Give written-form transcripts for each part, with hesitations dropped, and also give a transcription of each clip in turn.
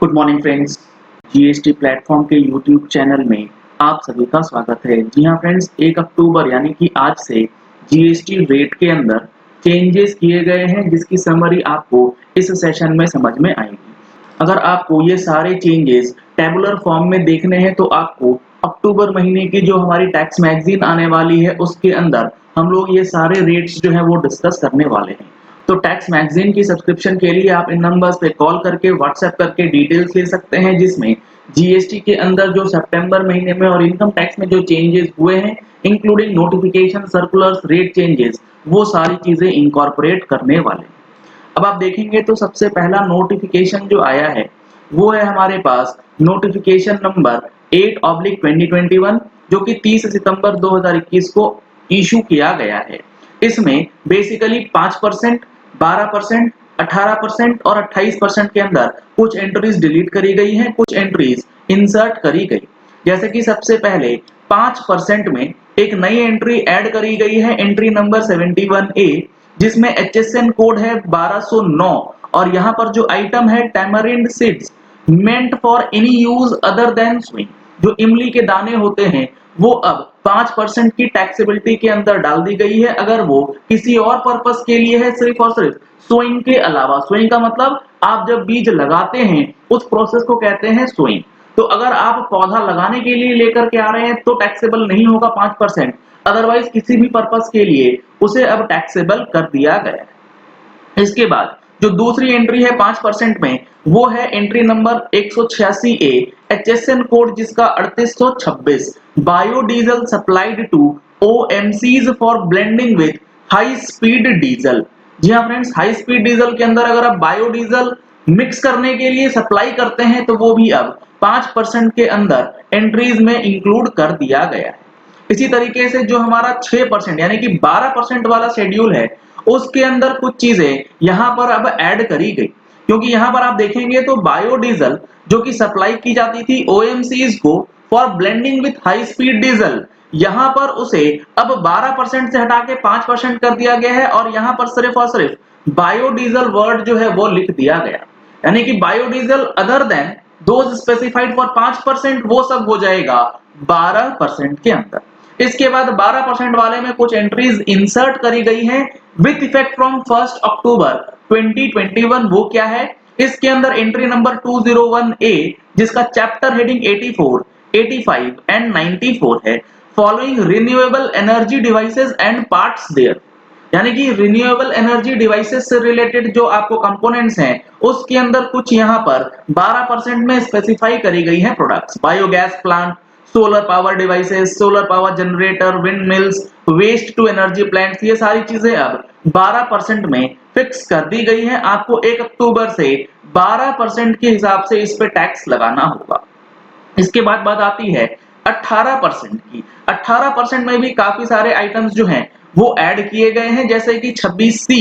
Good morning friends. GST platform के YouTube channel में आप सभी का स्वागत है। जी हाँ फ्रेंड्स, 1 अक्टूबर यानी कि आज से जीएसटी रेट के अंदर चेंजेस किए गए हैं, जिसकी समरी आपको इस सेशन में समझ में आएगी। अगर आपको ये सारे चेंजेस टेबुलर फॉर्म में देखने हैं तो आपको अक्टूबर महीने की जो हमारी टैक्स मैगजीन आने वाली है उसके अंदर हम लोग ये सारे रेट्स जो है वो डिस्कस करने वाले हैं। तो टैक्स मैगजीन की सब्सक्रिप्शन के लिए आप इन नंबर्स पे कॉल करके व्हाट्सएप करके डिटेल्स ले सकते हैं, जिसमें जीएसटी के अंदर जो सितंबर महीने में और इनकम टैक्स में जो चेंजेस हुए हैं, including notification, circulars, rate changes, वो सारी चीजें इनकॉर्पोरेट करने वाले हैं। अब आप देखेंगे तो सबसे पहला नोटिफिकेशन जो आया है वो है हमारे पास नोटिफिकेशन नंबर 8/2021, जो कि 30 सितंबर 2021 को इशू किया गया है। इसमें बेसिकली 5%, 12%, 18% और 28% के अंदर कुछ एंट्रीज डिलीट करी गई हैं, कुछ एंट्रीज इंसर्ट करी गई। जैसे कि सबसे पहले 5% में एक नई एंट्री ऐड करी गई है, एंट्री नंबर 71A, जिसमें HSN कोड है 1209 और यहाँ पर जो आइटम है tamarind seeds meant for any use other then swing, जो इमली के दाने होते हैं वो अब 5% की टैक्सेबिलिटी के अंदर डाल दी गई है, अगर वो किसी और पर्पस के लिए है, सिर्फ और सिर्फ सोइंग के अलावा। सोइंग का मतलब आप जब बीज लगाते हैं उस प्रोसेस को कहते हैं सोइंग। तो अगर आप पौधा लगाने के लिए लेकर के आ रहे हैं तो टैक्सेबल नहीं होगा 5%, अदरवाइज किसी भी पर्पस के लिए उसे अब टैक्सेबल कर दिया गया है। इसके बाद जो दूसरी एंट्री है 5% में, वो है entry number 186A, HSN code जिसका 3826, biodiesel supplied to OMCs for blending with high speed diesel. जी हाँ फ्रेंड्स, हाई स्पीड डीजल के अंदर अगर आप बायोडीजल मिक्स करने के लिए सप्लाई करते हैं तो वो भी अब 5% के अंदर एंट्रीज में इंक्लूड कर दिया गया है। इसी तरीके से जो हमारा 6% यानी कि 12% वाला शेड्यूल है उसके अंदर कुछ चीजें यहां पर अब ऐड करी गई, क्योंकि यहां पर आप देखेंगे तो बायोडीजल जो कि सप्लाई की जाती थी OMCs को for blending with high speed diesel, यहां पर उसे अब 12% से हटा के 5% कर दिया गया है और यहां पर सिर्फ और सिर्फ बायोडीजल वर्ड जो है वो लिख दिया गया, यानी कि biodiesel other than those specified for 5% वो सब हो जाएगा 12% के अंदर। इसके बाद 12% वाले में कुछ एंट्रीज इंसर्ट करी गई हैं विद इफेक्ट फ्रॉम 1 अक्टूबर 2021। वो क्या है? इसके अंदर एंट्री नंबर 201A, जिसका चैप्टर हेडिंग 84, 85 एंड 94 है, following renewable energy devices and parts there, यानी कि रिन्यूएबल एनर्जी डिवाइसेस से रिलेटेड जो आपको कंपोनेंट्स हैं उसके अंदर कुछ यहाँ पर 12% में स्पेसिफाई करी गई है products. Biogas plant, solar power devices, solar power generator, wind mills, waste to energy plants, ये सारी चीजें अब 12% में फिक्स कर दी गई हैं। आपको 1 अक्टूबर से 12% के हिसाब से इस पे टैक्स लगाना होगा। इसके बाद बात आती है 18% की। 18% में भी काफी सारे आइटम्स जो हैं वो ऐड किए गए हैं, जैसे कि 26C,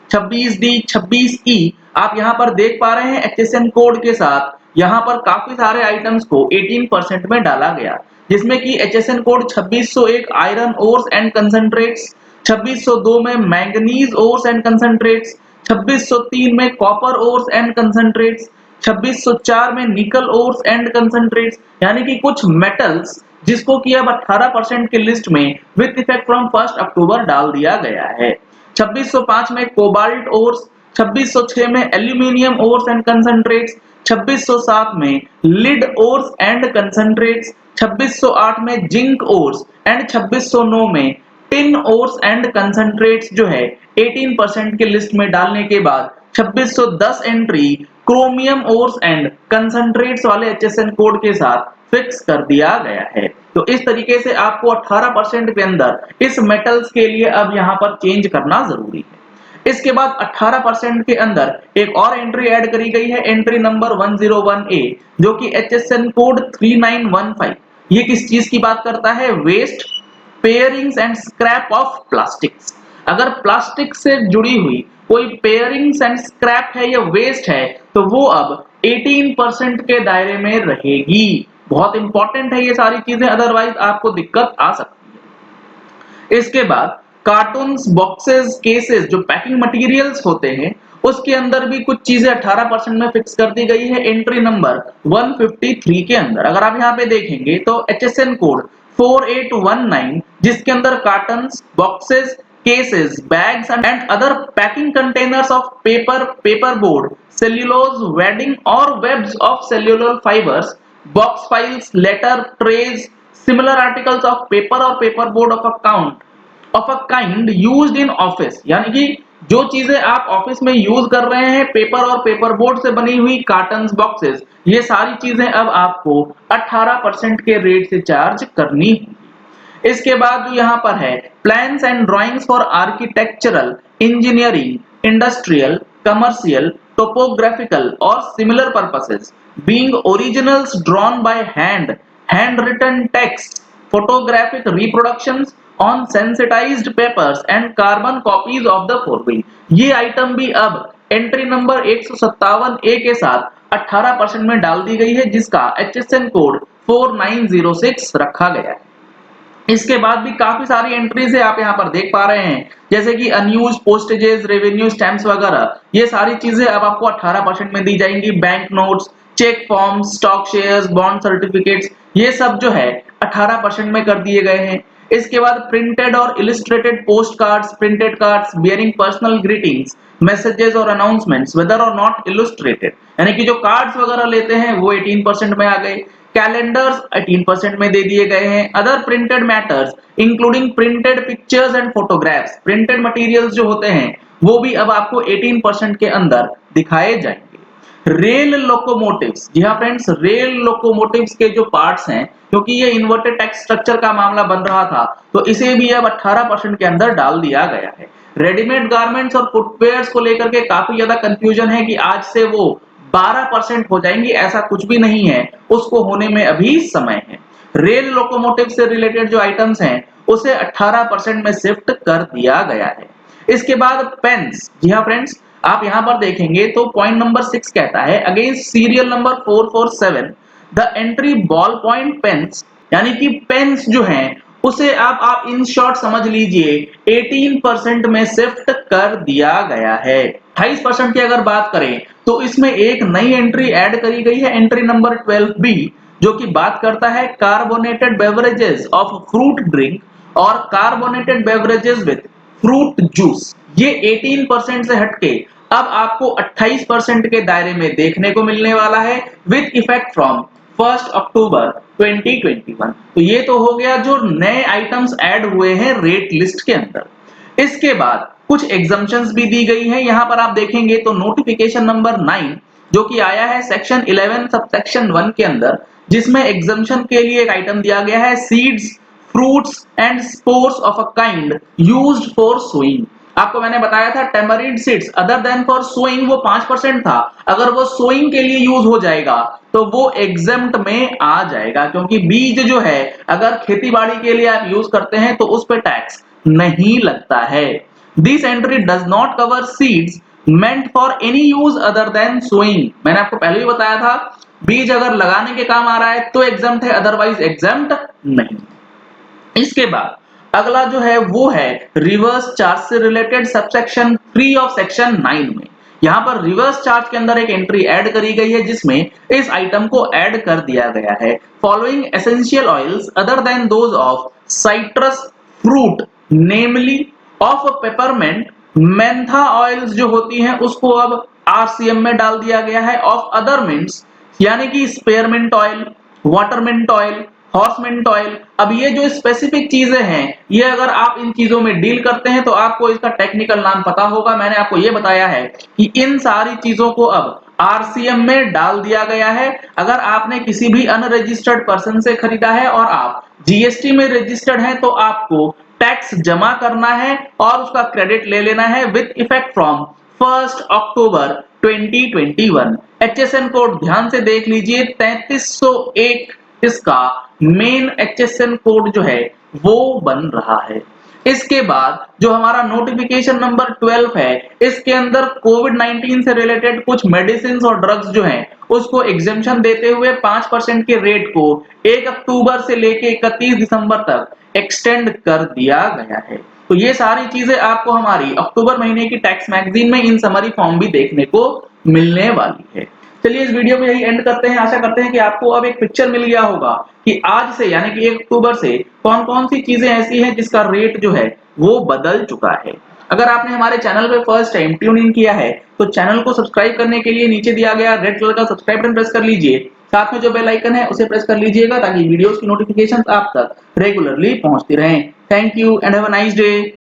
26D, 26E, आप यहाँ पर देख पा रहे हैं HSN कोड के साथ यहाँ पर काफी सारे आइटम्स को 18% में डाला गया, जिसमें कि HSN code 2601 iron ores and concentrates, 2602 में मैंगनीज ओर्स एंड कंसंट्रेट्स, 2603 में कॉपर ओर्स एंड कंसंट्रेट्स, 2604 में निकल ओर्स एंड कंसंट्रेट्स, यानी कि कुछ मेटल्स जिसको कि अब 18% के लिस्ट में विद इफेक्ट फ्रॉम 1 अक्टूबर डाल दिया गया है। 2605 में कोबाल्ट ओर्स, 2606 में एल्यूमिनियम ओर्स एंड कंसंट्रेट्स, 2607 में लिड ओर्स एंड कंसंट्रेट्स, 2608 में जिंक ओर्स एंड 2609 में टिन ओर्स एंड कंसंट्रेट्स जो है 18% के लिस्ट में डालने के बाद 2610 एंट्री क्रोमियम ओर्स एंड कंसंट्रेट्स वाले HSN कोड के साथ फिक्स कर दिया गया है। तो इस तरीके से आपको 18% के अंदर इस मेटल्स के लिए अब यहाँ पर चेंज करना जरूरी है। इसके बाद 18% के अंदर एक और एंट्री ऐड करी गई है, एंट्री नंबर 101A, जो कि HSN कोड 3915। ये किस चीज की बात करता है? Waste, pairings and scrap of plastics. अगर प्लास्टिक से जुड़ी हुई कोई पेयरिंग्स एंड स्क्रैप है या वेस्ट है तो वो अब 18% के दायरे में रहेगी। बहुत इंपॉर्टेंट है ये सारी चीजें, अदरवाइज आपको दिक्कत आ सकती है। इसके बाद कार्टून्स, बॉक्सेस, केसेस, जो पैकिंग मटेरियल्स होते हैं उसके अंदर भी कुछ चीजें 18% में फिक्स कर दी गई है एंट्री नंबर 153 के अंदर। अगर आप यहाँ पे देखेंगे तो HSN कोड 4819 जिसके अंदर cottons, boxes, cases, bags and other packing containers of paper, paperboard, cellulose, wadding or webs of cellular fibers, box files, letter, trays, similar articles of paper or paperboard of a kind used in office। यानी कि जो चीजें आप office में use कर रहे हैं paper और पेपरबोर्ड से बनी हुई कार्टन्स, बॉक्सेस, ये सारी चीजें अब आपको 18% के रेट से चार्ज करनी होंगी। इसके बाद जो यहाँ पर है plans and drawings for architectural, engineering, industrial, commercial, topographical और similar purposes being originals drawn by hand, hand written text, photographic reproductions on sensitized papers and carbon copies of the following. ये आइटम भी अब entry number 157 ए के साथ 18% में डाल दी गई है जिसका HSN कोड 4906 रखा गया है। इसके बाद भी काफी सारी एंट्रीज है आप यहाँ पर देख पा रहे हैं जैसे कि अनयूज पोस्टेजेस, रेवेन्यू स्टैम्प्स वगैरह, ये सारी चीजें अब आपको 18% में दी जाएंगी। Bank notes, cheque form, stock shares, bond certificates, ये सब जो है 18% में कर दिए गए हैं। इसके बाद प्रिंटेड और illustrated post cards, printed cards bearing personal greetings, messages और अनाउंसमेंट्स वेदर और नॉट इलस्ट्रेटेड, यानी कि जो कार्ड्स वगैरह लेते हैं वो 18% में आ गए। कैलेंडर्स 18% में दे दिए गए हैं। Other printed matters including printed pictures and photographs, printed materials जो होते हैं वो भी अब आपको 18% के अंदर दिखाए जाएंगे। रेल लोकोमोटिव्स, जी हाँ फ्रेंड्स, रेल लोकोमोटिव्स के जो पार्ट्स हैं, क्योंकि ये इन्वर्टेड टैक्स स्ट्रक्चर का मामला बन रहा था तो इसे भी अब 18% के अंदर डाल दिया गया है। रेडीमेड गारमेंट्स और फुटवेयर्स को लेकर के काफी ज्यादा कंफ्यूजन है कि आज से वो 12% हो जाएंगी, ऐसा कुछ भी नहीं है, उसको होने में अभी समय है। रेल लोकोमोटिव से रिलेटेड जो आइटम्स हैं उसे 18% में शिफ्ट कर दिया गया है। इसके बाद पेन्स, जी हाँ फ्रेंड्स, आप यहां पर देखेंगे तो पॉइंट नंबर 6 कहता है against serial number 447 the entry ball point pens, यानी कि पेन्स जो हैं उसे आप इन शॉर्ट समझ लीजिए 18% में शिफ्ट कर दिया गया है। 28% की अगर बात करें तो इसमें एक नई एंट्री ऐड करी गई है, एंट्री नंबर 12B, जो कि बात करता है carbonated beverages of fruit drink और carbonated beverages with fruit juice. ये 18% से हटके अब आपको 28% के दायरे में देखने को मिलने वाला है विद इफेक्ट फ्रॉम 1 अक्टूबर 2021। तो ये तो हो गया जो नए आइटम्स ऐड हुए हैं रेट लिस्ट के अंदर। इसके बाद कुछ एग्जम्पशंस भी दी गई हैं। यहां पर आप देखेंगे तो नोटिफिकेशन नंबर 9 जो कि आया है सेक्शन 11 सबसेक्शन 1 के अंदर, जिसमें एग्जम्पशन के लिए एक आइटम दिया गया है seeds, fruits and spores of a kind used for sowing. आपको मैंने बताया था tamarind seeds other than for sowing वो 5% था, अगर वो सोइंग के लिए यूज हो जाएगा तो वो एग्जेम्प्ट में आ जाएगा, क्योंकि बीज जो है अगर खेतीबाड़ी के लिए आप यूज करते हैं तो उस पर टैक्स नहीं लगता है। This entry does not cover seeds meant for any use other than sowing. मैंने आपको पहले भी बताया था बीज अगर लगाने के काम आ रहा है तो एग्जेम्प्ट है, अदरवाइज एग्जेम्प्ट नहीं। इसके बाद अगला जो है वो है रिवर्स चार्ज से रिलेटेड सबसेक्शन 3 ऑफ सेक्शन 9 में। यहां पर रिवर्स चार्ज के अंदर एक एंट्री ऐड करी गई है जिसमें इस आइटम को ऐड कर दिया गया है following essential oils other than those of citrus fruit namely of peppermint, Mentha oils जो होती हैं उसको अब आरसीएम में डाल दिया गया है, ऑफ अदर मिंट्स यानी कि स्पेयरमिंट ऑयल, वाटरमिंट ऑयल, हॉर्समिंट ऑयल। अब ये जो स्पेसिफिक चीजें हैं ये अगर आप इन चीजों में डील करते हैं तो आपको इसका टेक्निकल नाम पता होगा। मैंने आपको ये बताया है कि इन सारी चीजों को अब आरसीएम में डाल दिया गया है। अगर आपने किसी भी अनरजिस्टर्ड पर्सन से खरीदा है और आप जीएसटी में रजिस्टर्ड हैं तो आपको टैक्स जमा करना है और उसका क्रेडिट ले लेना है with effect from 1 October 2021। HSN code ध्यान से देख लीजिए 3301, इसका मेन HSN कोड जो है वो बन रहा है। इसके बाद जो हमारा नोटिफिकेशन नंबर 12 है इसके अंदर कोविड-19 से रिलेटेड कुछ मेडिसिन और ड्रग्स जो हैं उसको एग्जेम्पशन देते हुए 5% के रेट को 1 अक्टूबर से लेके 31 दिसंबर तक एक्सटेंड कर दिया गया है। तो ये सारी चीजें आपको हमारी अक्टूबर महीने की टैक्स मैगजीन में इन समरी फॉर्म भी देखने को मिलने वाली है। चलिए इस वीडियो को यही एंड करते हैं। आशा करते हैं कि आपको अब एक पिक्चर मिल गया होगा कि आज से यानी कि 1 अक्टूबर से कौन-कौन सी चीजें ऐसी हैं जिसका रेट जो है वो बदल चुका है। अगर आपने हमारे चैनल पे फर्स्ट टाइम ट्यून इन किया है तो चैनल को सब्सक्राइब करने के लिए नीचे दिया गया रेड कलर का सब्सक्राइब बटन प्रेस कर लीजिए। साथ में जो बेल आइकन है उसे प्रेस कर लीजिएगा ताकि वीडियोस की नोटिफिकेशंस आप तक रेगुलरली पहुंचती रहें। Thank you and have a nice day.